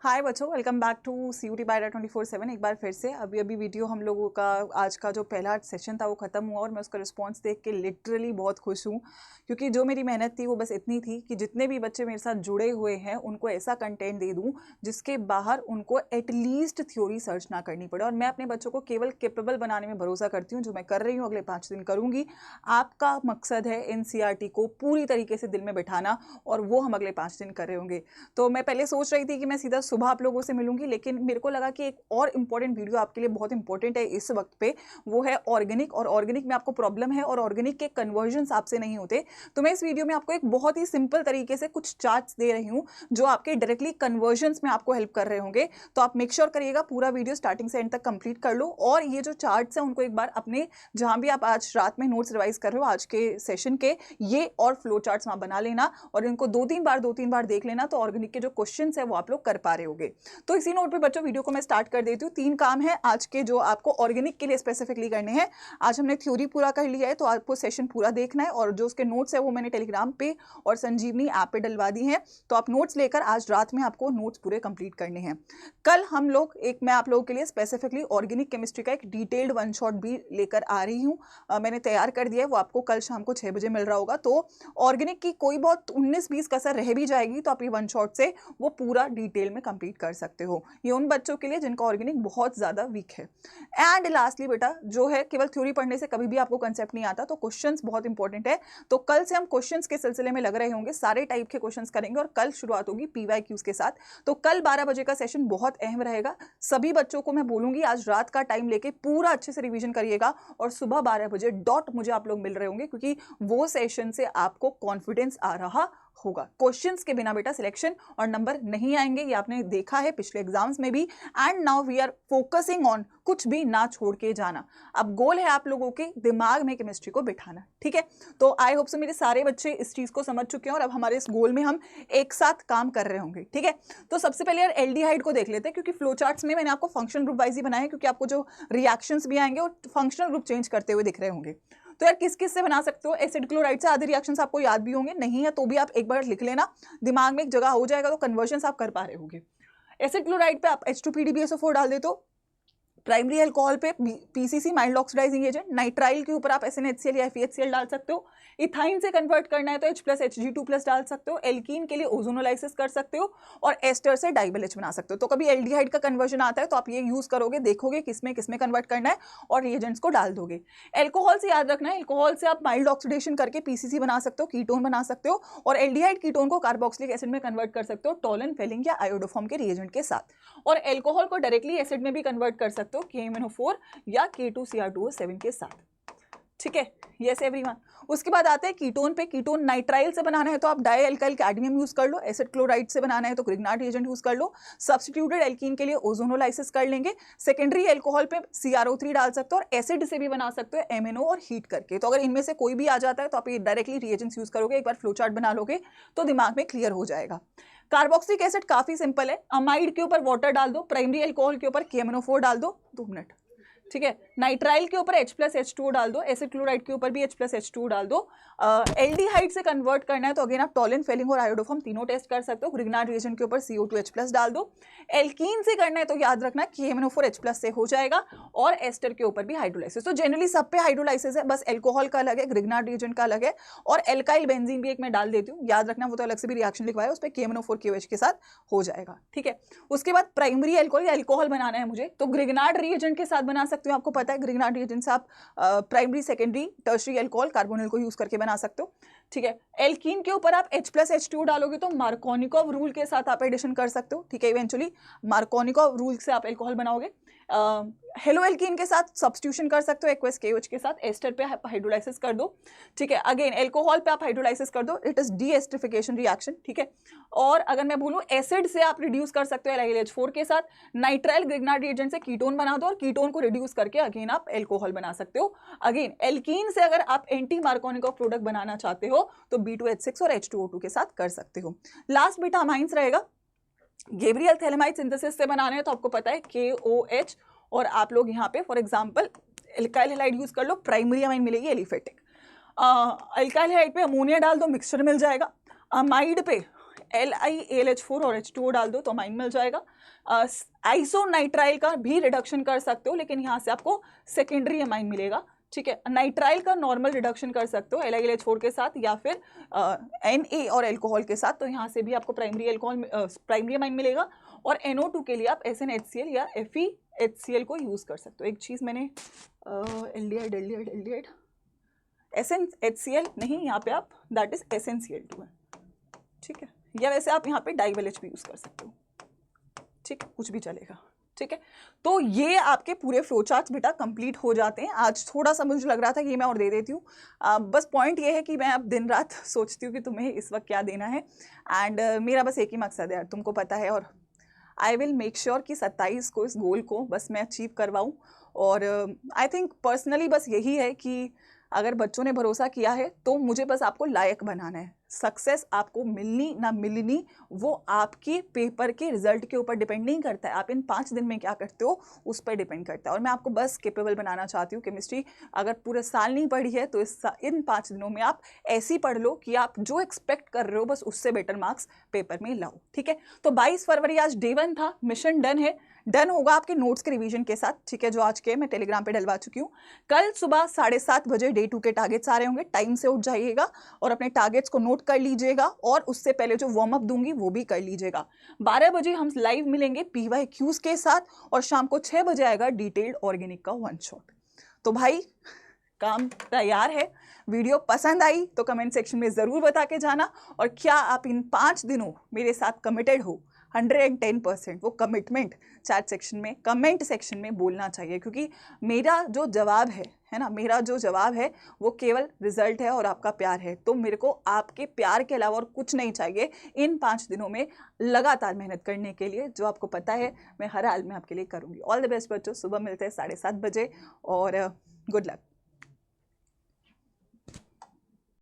हाय बच्चों, welcome back to CUT बायरा 24/7। एक बार फिर से अभी वीडियो हम लोगों का आज का जो पहला सेशन था वो ख़त्म हुआ और मैं उसका रिस्पांस देख के लिटरली बहुत खुश हूँ, क्योंकि जो मेरी मेहनत थी वो बस इतनी थी कि जितने भी बच्चे मेरे साथ जुड़े हुए हैं उनको ऐसा कंटेंट दे दूँ जिसके बाहर उनको एटलीस्ट थ्योरी सर्च ना करनी पड़े। और मैं अपने बच्चों को केवल केपेबल बनाने में भरोसा करती हूँ, जो मैं कर रही हूँ, अगले 5 दिन करूँगी। आपका मकसद है NCERT को पूरी तरीके से दिल में बिठाना और वो हम अगले 5 दिन कर रहे होंगे। तो मैं पहले सोच रही थी कि मैं सीधा सुबह आप लोगों से मिलूंगी, लेकिन मेरे को लगा कि एक और इम्पॉर्टेंट वीडियो आपके लिए बहुत इंपॉर्टेंट है इस वक्त पे, वो है ऑर्गेनिक। और ऑर्गेनिक में आपको प्रॉब्लम है और ऑर्गेनिक के कन्वर्जन्स आपसे नहीं होते, तो मैं इस वीडियो में आपको एक बहुत ही सिंपल तरीके से कुछ चार्ट्स दे रही हूँ जो आपके डायरेक्टली कन्वर्जन्स में आपको हेल्प कर रहे होंगे। तो आप मेक श्योर करिएगा पूरा वीडियो स्टार्टिंग से एंड तक कंप्लीट कर लो, और ये जो चार्ट्स हैं उनको एक बार अपने जहां भी आप आज रात में नोट्स रिवाइज कर रहे हो आज के सेशन के, ये और फ्लो चार्ट्स वहां बना लेना और इनको 2-3 बार देख लेना, तो ऑर्गेनिक के जो क्वेश्चन है वो आप लोग कर पा रहे होगे। तो इसी नोट पे बच्चों वीडियो को मैं स्टार्ट कर देती हूँ। 3 काम है आज के जो आपको ऑर्गेनिक के लिए स्पेसिफिकली करने हैं। आज हमने थ्योरी पूरा कर लिया है, तो आपको सेशन पूरा देखना है, और जो उसके नोट्स है वो मैंने टेलीग्राम पे और संजीवनी ऐप पे डलवा दी हैं, तो आप नोट्स लेकर आज रात में आपको नोट्स पूरे कंप्लीट करने हैं। कल हम लोग मैं आप लोगों के लिए स्पेसिफिकली ऑर्गेनिक केमिस्ट्री का एक डिटेल्ड 1 शॉट भी लेकर आ रही हूँ। मैंने तैयार कर दिया है, वो आपको कल शाम को 6 बजे मिल रहा होगा। तो ऑर्गेनिक की कोई बहुत 19-20 कसर रह भी जाएगी, तो आप ये 1 शॉट से वो पूरा डिटेल में कंप्लीट कर सकते हो। ये उन बच्चों के लिए जिनका ऑर्गेनिक बहुत ज्यादा वीक है। एंड लास्टली बेटा, जो है केवल थ्योरी पढ़ने से कभी भी आपको कंसेप्ट नहीं आता, तो क्वेश्चंस बहुत इंपॉर्टेंट है। तो कल से हम क्वेश्चंस के सिलसिले में लग रहे होंगे, सारे टाइप के क्वेश्चंस करेंगे, और कल शुरुआत होगी PYQs के साथ। तो कल 12 बजे का सेशन बहुत अहम रहेगा। सभी बच्चों को मैं बोलूंगी आज रात का टाइम लेके पूरा अच्छे से रिवीजन करिएगा, और सुबह 12 बजे डॉट मुझे आप लोग मिल रहे होंगे, क्योंकि वो सेशन से आपको कॉन्फिडेंस आ रहा होगा। क्वेश्चंस के बिना बेटा सिलेक्शन और नंबर नहीं आएंगे, ये आपने देखा है पिछले एग्जाम्स में भी। And now we are focusing on कुछ भी ना छोड़ के जाना। अब गोल है आप लोगों के दिमाग में केमिस्ट्री को बिठाना, ठीक है। तो आई होप सो मेरे सारे बच्चे इस चीज को समझ चुके हैं, और अब हमारे इस गोल में हम एक साथ काम कर रहे होंगे, ठीक है। तो सबसे पहले यार एल्डिहाइड को देख लेते हैं, क्योंकि फ्लो चार्ट्स में मैंने आपको फंक्शनल ग्रुप वाइज ही बनाया है, क्योंकि आपको जो रिएक्शंस भी आएंगे वो फंक्शनल ग्रुप चेंज करते हुए दिख रहे होंगे। तो यार किस किस से बना सकते हो? एसिड क्लोराइड से आधे रिएक्शंस आपको याद भी होंगे, नहीं है तो भी आप एक बार लिख लेना, दिमाग में एक जगह हो जाएगा, तो कन्वर्जन्स आप कर पा रहे होंगे। एसिड क्लोराइड पे आप H2PDBSO4 डाल दे, तो प्राइमरी अल्कोहल पे PCC mild oxidising agent, nitrile के ऊपर आप SNHCl या FeHCl डाल सकते हो। इथाइन से कन्वर्ट करना है तो H+Hg2+ डाल सकते हो। एल्कीन के लिए ओजोनोलाइसिस कर सकते हो, और एस्टर से डाइबल H बना सकते हो। तो कभी एल्डिहाइड का कन्वर्जन आता है तो आप ये यूज करोगे, देखोगे किसमें किसमें कन्वर्ट करना है, और रिएजेंट्स को डाल दोगे। एल्कोहल से याद रखना है, एल्कोहल से आप माइल्ड ऑक्सीडेशन करके PCC बना सकते हो, कीटोन बना सकते हो, और एल्डिहाइड कीटोन को कार्बोक्सिलिक एसिड में कन्वर्ट कर सकते हो टोलन, फेलिंग या आयोडोफॉर्म के रिएजेंट के साथ। और एल्कोहल को डायरेक्टली एसिड में भी कन्वर्ट कर सकते हो KMnO4 या K2Cr2O7 के साथ, ठीक है। Yes everyone. उसके बाद आते हैं कीटोन पे। कीटोन नाइट्राइल से बनाना है तो आप डाई एल्काइल कैडमियम यूज कर लो। एसिड क्लोराइड से बनाना है तो ग्रिग्नार्ड रिएजेंट यूज कर लो। सब्स्टिट्यूटेड एल्कीन के लिए ओजोनोलाइसिस कर लेंगे। सेकेंडरी एल्कोहल पे CrO3 डाल सकते हो, और एसिड से भी बना सकते हो MnO और हीट करके। तो अगर इनमें से कोई भी आ जाता है तो आप ये डायरेक्टली रिएजेंट्स यूज करोगे, एक बार फ्लो चार्ट बना लोगे तो दिमाग में क्लियर हो जाएगा। कार्बोक्सिलिक एसिड काफी सिंपल है, अमाइड के ऊपर वाटर डाल दो, प्राइमरी अल्कोहल के ऊपर KMnO4 डाल दो, 2 मिनट, ठीक है। नाइट्राइल के ऊपर H+H2O डाल दो, एसिड क्लोराइड के ऊपर भी H+H2O डाल दो। एल्डिहाइड से कन्वर्ट करना है तो अगेन आप टोलिन, फेलिंग और आयोडोफॉर्म तीनों टेस्ट कर सकते हो। ग्रिग्नार्ड रिएजेंट के ऊपर CO2H+ डाल दो। एल्कीन से करना है तो याद रखना KMnO4H+ से हो जाएगा, और एस्टर के ऊपर भी हाइड्रोलाइसिस। तो जनरली सब पे हाइड्रोलाइसिस है, बस एल्कोहल का अलग है, ग्रिग्नार्ड रिएजेंट का अलग है, और एल्काइल बेंजीन भी एक मैं डाल देती हूँ, याद रखना वो तो अलग से भी रिएक्शन लिखवाया, उस पर KMnO4KOH के साथ हो जाएगा, ठीक है। उसके बाद प्राइमरी एल्कोहल बनाना है मुझे, तो ग्रिग्नार्ड रिएजेंट के साथ बना सकते हो। आपको पता है ग्रिग्नार्ड रिएजेंट से आप primary, secondary, tertiary alcohol, carbonyl को यूज करके बना सकते हो, ठीक है। एल्कीन के ऊपर आप H+H2 डालोगे तो मार्कोनिकोव रूल के साथ आप एडिशन कर सकते हो, ठीक है। इवेंचुअली मार्कोनिकोव रूल से आप एल्कोहल बनाओगे। हेलो एल्कीन के साथ सब्स्टिट्यूशन कर सकते हो एक्वस KOH के साथ, एस्टर पे हाइड्रोलाइसिस कर दो, ठीक है। अगेन एल्कोहल पे आप हाइड्रोलाइसिस कर दो, इट इज डीएस्टरिफिकेशन रिएक्शन, ठीक है। और अगर मैं बोलूं एसिड से आप रिड्यूस कर सकते हो LiLH4 के साथ। नाइट्राइल ग्रिग्नार्ड रिएजेंट से कीटोन बना दो, और कीटोन को रिड्यूस करके अगेन आप एल्कोहल बना सकते हो। अगेन एल्कीन से अगर आप एंटी मार्कोनिकोव प्रोडक्ट बनाना चाहते हो तो B2H6 और H2O2 के साथ कर सकते हो। लास्ट बीटा अमाइंस रहेगा, गैब्रियल थैलेमाइड सिंथेसिस से बनाने हैं तो आपको पता है KOH, और आप लोग यहाँ पे for example alkyl halide use कर लो, प्राइमरी अमाइन मिलेगी एलिफेटिक। एल्काइल हैलाइड पे अमोनिया डाल दो, मिक्सचर मिल जाएगा। अमाइड पे LiAlH4 और H2O डाल दो तो अमाइन मिल जाएगा। आइसोनाइट्राइल का भी रिडक्शन कर सकते हो, लेकिन यहाँ से आपको सेकेंडरी अमाइन मिलेगा, ठीक है। नाइट्राइल का नॉर्मल रिडक्शन कर सकते हो LiLH4 के साथ या फिर Na और अल्कोहल के साथ, तो यहाँ से भी आपको प्राइमरी अमाइन मिलेगा। और NO2 के लिए आप SnHCl या FeHCl को यूज़ कर सकते हो। एक चीज़ मैंने एल्डिहाइड SnHCl नहीं, यहाँ पे आप दैट इज SnCl2 है, ठीक है। या वैसे आप यहाँ पे डाइवेलेच भी यूज़ कर सकते हो, ठीक है, कुछ भी चलेगा, ठीक है। तो ये आपके पूरे फ्लो चार्ट्स बेटा कंप्लीट हो जाते हैं। आज थोड़ा सा मुझे लग रहा था कि मैं और दे देती हूँ, बस पॉइंट ये है कि मैं अब दिन रात सोचती हूँ कि तुम्हें इस वक्त क्या देना है, एंड मेरा बस एक ही मकसद है यार, तुमको पता है, और आई विल मेक श्योर कि 27 को इस गोल को बस मैं अचीव करवाऊँ। और आई थिंक पर्सनली बस यही है कि अगर बच्चों ने भरोसा किया है तो मुझे बस आपको लायक बनाना है। सक्सेस आपको मिलनी ना मिलनी वो आपके पेपर के रिजल्ट के ऊपर डिपेंड नहीं करता है, आप इन 5 दिन में क्या करते हो उस पर डिपेंड करता है। और मैं आपको बस केपेबल बनाना चाहती हूँ। केमिस्ट्री अगर पूरे साल नहीं पढ़ी है तो इन 5 दिनों में आप ऐसी पढ़ लो कि आप जो एक्सपेक्ट कर रहे हो बस उससे बेटर मार्क्स पेपर में लाओ, ठीक है। तो 22 फरवरी आज डे 1 था, मिशन डन है, डन होगा आपके नोट्स के रिवीजन के साथ, ठीक है, जो आज के मैं टेलीग्राम पे डलवा चुकी हूँ। कल सुबह 7:30 बजे डे 2 के टारगेट्स आ रहे होंगे, टाइम से उठ जाइएगा और अपने टारगेट्स को नोट कर लीजिएगा, और उससे पहले जो वार्म अप दूंगी वो भी कर लीजिएगा। 12 बजे हम लाइव मिलेंगे PYQs के साथ, और शाम को 6 बजे आएगा डिटेल्ड ऑर्गेनिक का 1 शॉट। तो भाई काम तैयार है। वीडियो पसंद आई तो कमेंट सेक्शन में ज़रूर बता के जाना, और क्या आप इन 5 दिनों मेरे साथ कमिटेड हो 110%। वो कमिटमेंट चैट सेक्शन में, कमेंट सेक्शन में बोलना चाहिए, क्योंकि मेरा जो जवाब है ना, मेरा जो जवाब है वो केवल रिजल्ट है और आपका प्यार है। तो मेरे को आपके प्यार के अलावा और कुछ नहीं चाहिए इन 5 दिनों में लगातार मेहनत करने के लिए, जो आपको पता है मैं हर हाल में आपके लिए करूँगी। ऑल द बेस्ट बच्चों, सुबह मिलते हैं 7:30 बजे, और गुड लक।